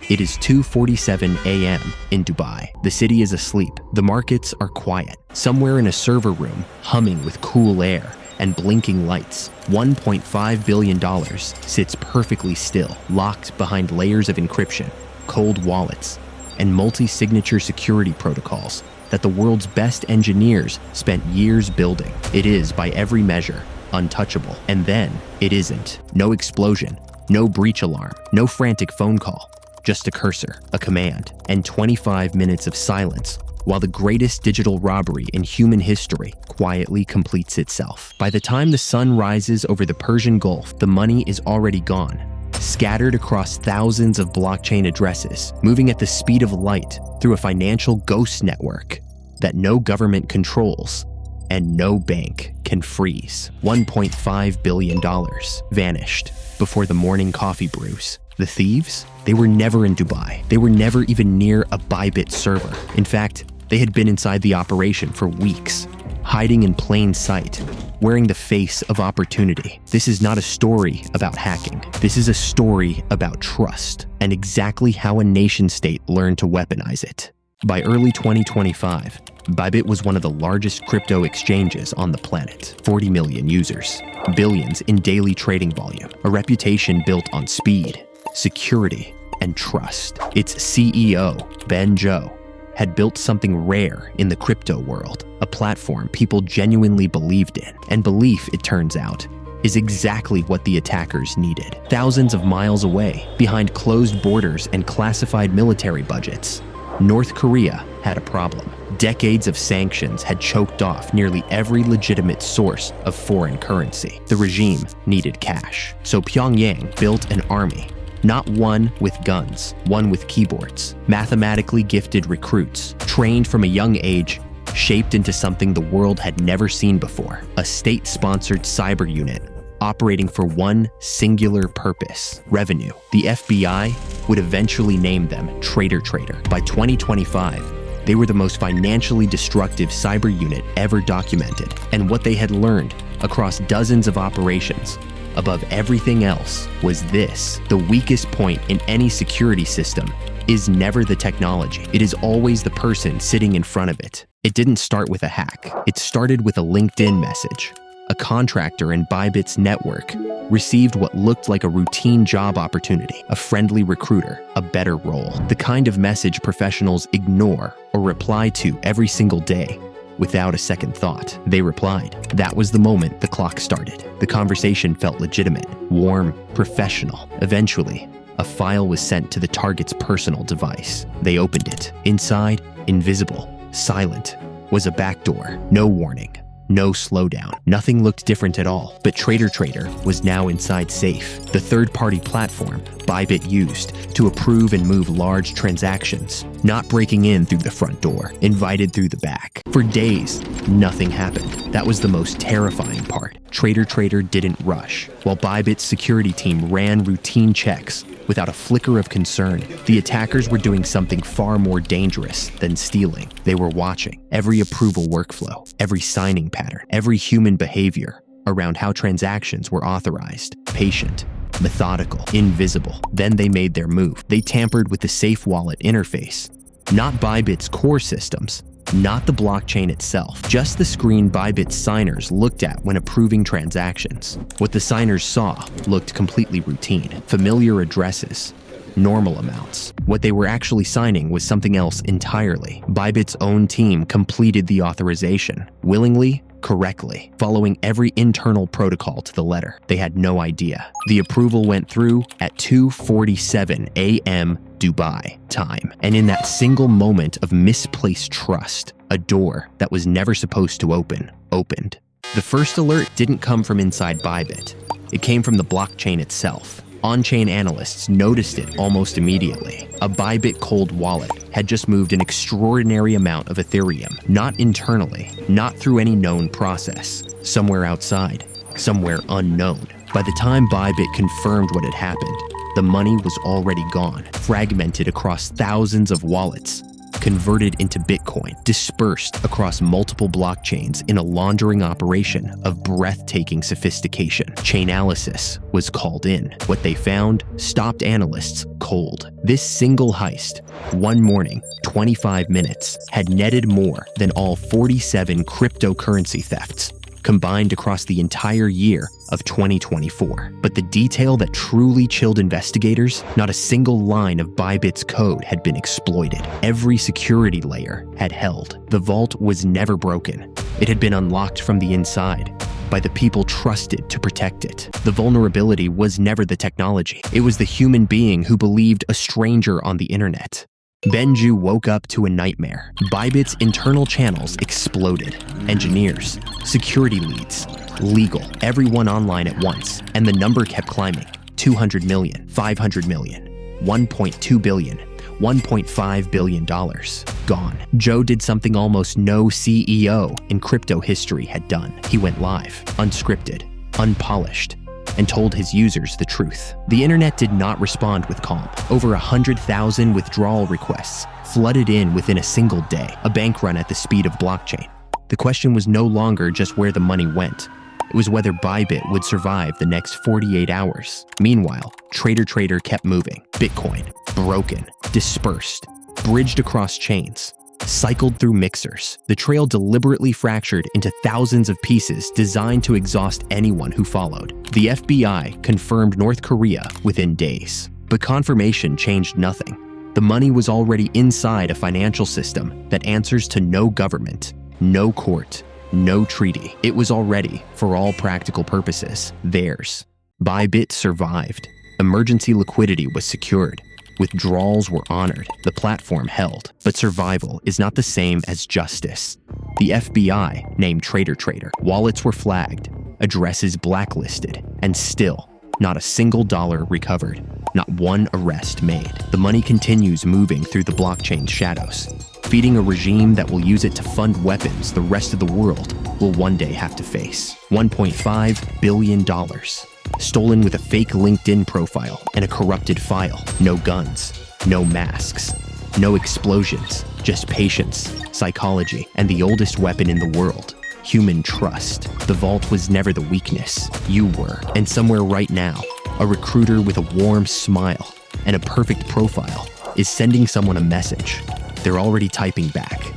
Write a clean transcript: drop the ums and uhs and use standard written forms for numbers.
It is 2:47 a.m. in Dubai. The city is asleep. The markets are quiet. Somewhere in a server room, humming with cool air and blinking lights, $1.5 billion sits perfectly still, locked behind layers of encryption, cold wallets, and multi-signature security protocols that the world's best engineers spent years building. It is, by every measure, untouchable. And then, it isn't. No explosion, no breach alarm, no frantic phone call, just a cursor, a command, and 25 minutes of silence while the greatest digital robbery in human history quietly completes itself. By the time the sun rises over the Persian Gulf, the money is already gone, scattered across thousands of blockchain addresses, moving at the speed of light through a financial ghost network that no government controls and no bank can freeze. $1.5 billion vanished before the morning coffee brews. The thieves? They were never in Dubai. They were never even near a Bybit server. In fact, they had been inside the operation for weeks, hiding in plain sight, wearing the face of opportunity. This is not a story about hacking. This is a story about trust and exactly how a nation-state learned to weaponize it. By early 2025, Bybit was one of the largest crypto exchanges on the planet. 40 million users, billions in daily trading volume, a reputation built on speed, security, and trust. Its CEO, Ben Zhou, had built something rare in the crypto world, a platform people genuinely believed in. And belief, it turns out, is exactly what the attackers needed. Thousands of miles away, behind closed borders and classified military budgets, North Korea had a problem. Decades of sanctions had choked off nearly every legitimate source of foreign currency. The regime needed cash. So Pyongyang built an army, not one with guns, one with keyboards, mathematically gifted recruits, trained from a young age, shaped into something the world had never seen before, a state-sponsored cyber unit operating for one singular purpose: revenue. The FBI would eventually name them tradertaitor. By 2025, they were the most financially destructive cyber unit ever documented, and what they had learned across dozens of operations above everything else was this: the weakest point in any security system is never the technology. It is always the person sitting in front of it. It didn't start with a hack. It started with a LinkedIn message. A contractor in Bybit's network received what looked like a routine job opportunity, a friendly recruiter, a better role, the kind of message professionals ignore or reply to every single day without a second thought. They replied. That was the moment the clock started. The conversation felt legitimate, warm, professional. Eventually, a file was sent to the target's personal device. They opened it. Inside, invisible, silent, was a backdoor. No warning. No slowdown. Nothing looked different at all. But tradertaitor was now inside safe, the third-party platform Bybit used to approve and move large transactions, not breaking in through the front door, invited through the back. For days, nothing happened. That was the most terrifying part. Tradertaitor didn't rush. While Bybit's security team ran routine checks without a flicker of concern, the attackers were doing something far more dangerous than stealing. They were watching every approval workflow, every signing pattern, every human behavior around how transactions were authorized. Patient, methodical, invisible. Then they made their move. They tampered with the Safe Wallet interface. Not Bybit's core systems, not the blockchain itself, just the screen Bybit's signers looked at when approving transactions. What the signers saw looked completely routine. Familiar addresses, normal amounts. What they were actually signing was something else entirely. Bybit's own team completed the authorization, willingly, correctly, following every internal protocol to the letter. They had no idea. The approval went through at 2:47 a.m. Dubai time. And in that single moment of misplaced trust, a door that was never supposed to open, opened. The first alert didn't come from inside Bybit. It came from the blockchain itself. On-chain analysts noticed it almost immediately. A Bybit cold wallet had just moved an extraordinary amount of Ethereum, not internally, not through any known process, somewhere outside, somewhere unknown. By the time Bybit confirmed what had happened, the money was already gone, fragmented across thousands of wallets, converted into Bitcoin, dispersed across multiple blockchains in a laundering operation of breathtaking sophistication. Chainalysis was called in. What they found stopped analysts cold. This single heist, one morning, 25 minutes, had netted more than all 47 cryptocurrency thefts combined across the entire year of 2024. But the detail that truly chilled investigators, not a single line of Bybit's code had been exploited. Every security layer had held. The vault was never broken. It had been unlocked from the inside by the people trusted to protect it. The vulnerability was never the technology. It was the human being who believed a stranger on the internet. Benju woke up to a nightmare. Bybit's internal channels exploded. Engineers, security leads, legal, everyone online at once, and the number kept climbing. 200 million, 500 million, 1.2 billion, $1.5 billion. Gone. Joe did something almost no CEO in crypto history had done. He went live, unscripted, unpolished, and told his users the truth. The internet did not respond with calm. Over 100,000 withdrawal requests flooded in within a single day, a bank run at the speed of blockchain. The question was no longer just where the money went. It was whether Bybit would survive the next 48 hours. Meanwhile, Trader kept moving. Bitcoin, broken, dispersed, bridged across chains, cycled through mixers. The trail deliberately fractured into thousands of pieces designed to exhaust anyone who followed. The FBI confirmed North Korea within days, but confirmation changed nothing. The money was already inside a financial system that answers to no government, no court, no treaty. It was already, for all practical purposes, theirs. Bybit survived. Emergency liquidity was secured. Withdrawals were honored, the platform held, but survival is not the same as justice. The FBI named Trader. Wallets were flagged, addresses blacklisted, and still, not a single dollar recovered, not one arrest made. The money continues moving through the blockchain's shadows, feeding a regime that will use it to fund weapons the rest of the world will one day have to face. $1.5 billion. Stolen with a fake LinkedIn profile and a corrupted file. No guns, no masks, no explosions, just patience, psychology, and the oldest weapon in the world, human trust. The vault was never the weakness. You were. And somewhere right now, a recruiter with a warm smile and a perfect profile is sending someone a message. They're already typing back.